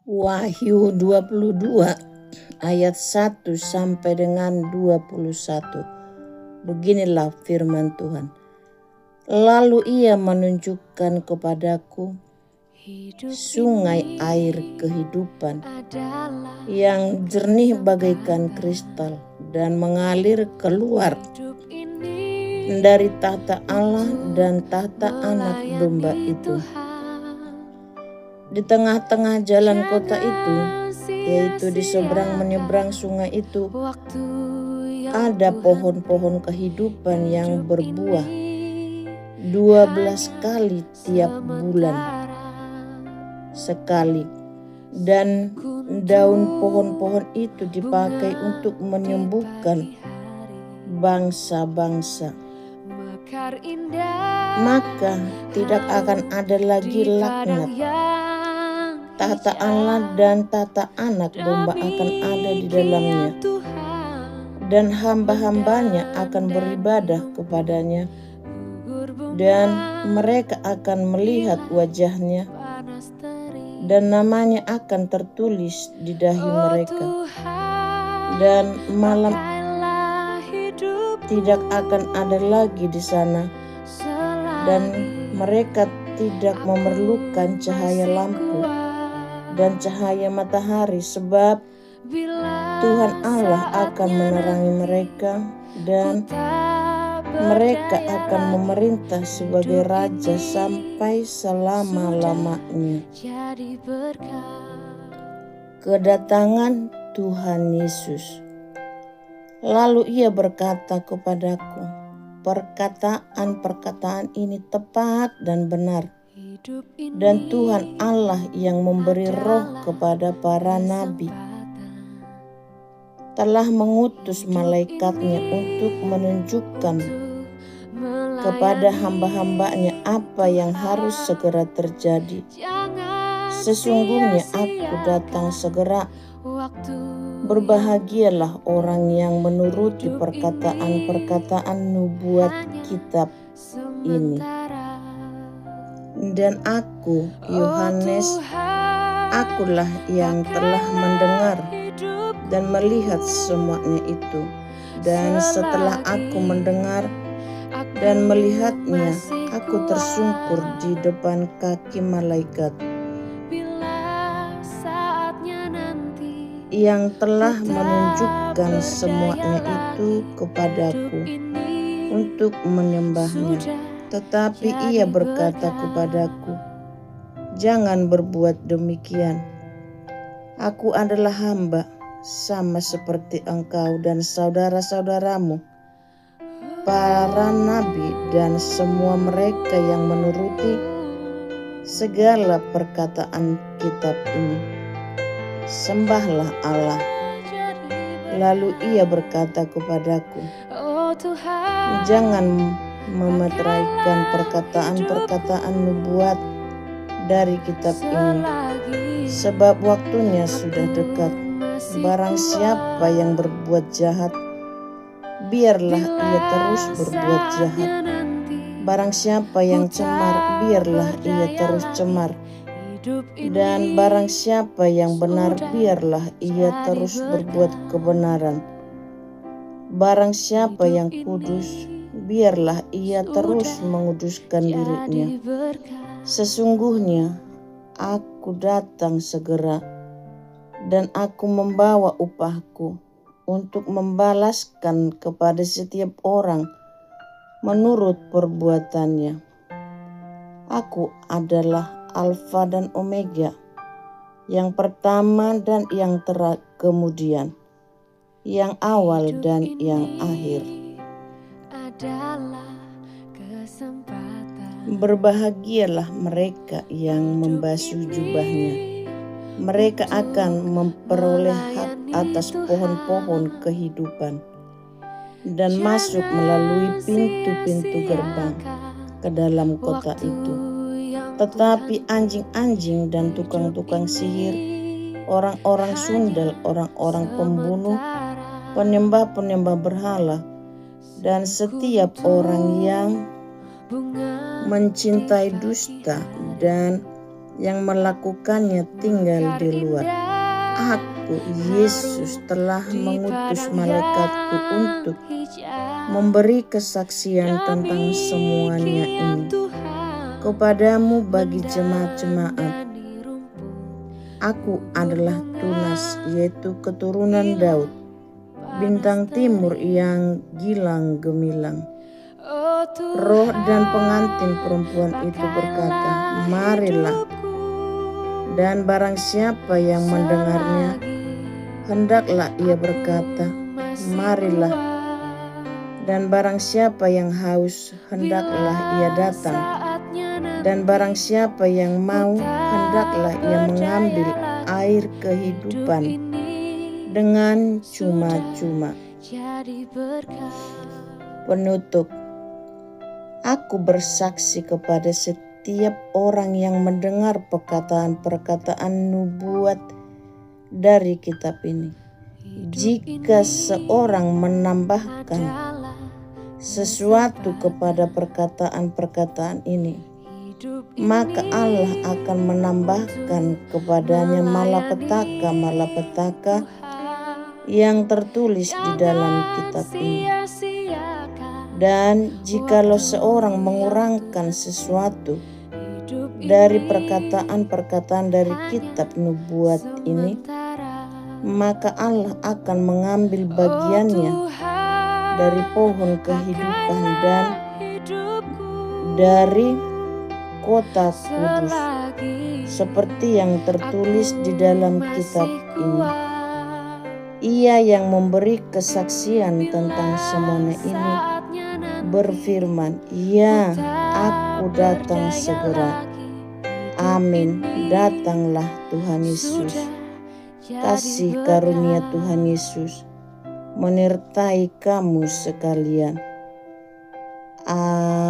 Wahyu 22 ayat 1 sampai dengan 21. Beginilah firman Tuhan. Lalu ia menunjukkan kepadaku sungai air kehidupan yang jernih bagaikan kristal dan mengalir keluar dari tahta Allah dan tahta Anak Domba itu. Di tengah-tengah jalan kota itu, yaitu di seberang menyeberang sungai itu, ada pohon-pohon kehidupan yang berbuah 12 kali tiap bulan sekali. Dan daun pohon-pohon itu dipakai untuk menyembuhkan bangsa-bangsa. Maka tidak akan ada lagi laknat. Tahta Allah dan tahta Anak Domba akan ada di dalamnya, dan hamba-hambanya akan beribadah kepadanya, dan mereka akan melihat wajahnya, dan namanya akan tertulis di dahi mereka. Dan malam tidak akan ada lagi di sana, dan mereka tidak memerlukan cahaya lampu dan cahaya matahari, sebab Tuhan Allah akan menerangi mereka, dan mereka akan memerintah sebagai raja sampai selama-lamanya. Kedatangan Tuhan Yesus. Lalu ia berkata kepadaku, perkataan-perkataan ini tepat dan benar, dan Tuhan Allah yang memberi roh kepada para nabi telah mengutus malaikatnya untuk menunjukkan kepada hamba-hambanya apa yang harus segera terjadi. Sesungguhnya aku datang segera. Berbahagialah orang yang menuruti perkataan-perkataan nubuat kitab ini. Dan aku, Yohanes, akulah yang telah mendengar dan melihat semuanya itu. Dan setelah aku mendengar dan melihatnya, aku tersungkur di depan kaki malaikat yang telah menunjukkan semuanya itu kepadaku untuk menyembahnya. Tetapi ia berkata kepadaku, jangan berbuat demikian. Aku adalah hamba, sama seperti engkau dan saudara-saudaramu, para nabi dan semua mereka yang menuruti segala perkataan kitab ini. Sembahlah Allah. Lalu ia berkata kepadaku, jangan memeteraikan perkataan-perkataan nubuat dari kitab ini, sebab waktunya sudah dekat. Barang siapa yang berbuat jahat, biarlah ia terus berbuat jahat. Barang siapa yang cemar, biarlah ia terus cemar. Dan barang siapa yang benar, biarlah ia terus berbuat kebenaran. Barang siapa yang kudus, biarlah ia terus menguduskan dirinya. Sesungguhnya aku datang segera, dan aku membawa upahku untuk membalaskan kepada setiap orang menurut perbuatannya. Aku adalah Alfa dan Omega, yang pertama dan yang kemudian, yang awal dan yang akhir. Berbahagialah mereka yang membasuh jubahnya. Mereka akan memperoleh hak atas pohon-pohon kehidupan dan masuk melalui pintu-pintu gerbang ke dalam kota itu. Tetapi anjing-anjing dan tukang-tukang sihir, orang-orang sundal, orang-orang pembunuh, penyembah-penyembah berhala, dan setiap orang yang mencintai dusta dan yang melakukannya tinggal di luar. Aku, Yesus, telah mengutus malaikatku untuk memberi kesaksian tentang semuanya ini kepadamu bagi jemaat-jemaat. Aku adalah Tunas, yaitu keturunan Daud, bintang timur yang gilang gemilang. Roh dan pengantin perempuan itu berkata, marilah. Dan barang siapa yang mendengarnya, hendaklah ia berkata, marilah. Dan barang siapa yang haus, hendaklah ia datang. Dan barang siapa yang mau, hendaklah ia mengambil air kehidupan dengan cuma-cuma. Penutup. Aku bersaksi kepada setiap orang yang mendengar perkataan-perkataan nubuat dari kitab ini. Jika seorang menambahkan sesuatu kepada perkataan-perkataan ini, maka Allah akan menambahkan kepadanya malapetaka yang tertulis di dalam kitab ini. Dan jikalau seorang mengurangkan sesuatu dari perkataan-perkataan dari kitab nubuat ini, maka Allah akan mengambil bagiannya dari pohon kehidupan dan dari kota kudus, seperti yang tertulis di dalam kitab ini. Ia yang memberi kesaksian tentang semuanya ini berfirman, ya, aku datang segera. Amin. Datanglah Tuhan Yesus. Kasih karunia Tuhan Yesus menyertai kamu sekalian. Amin.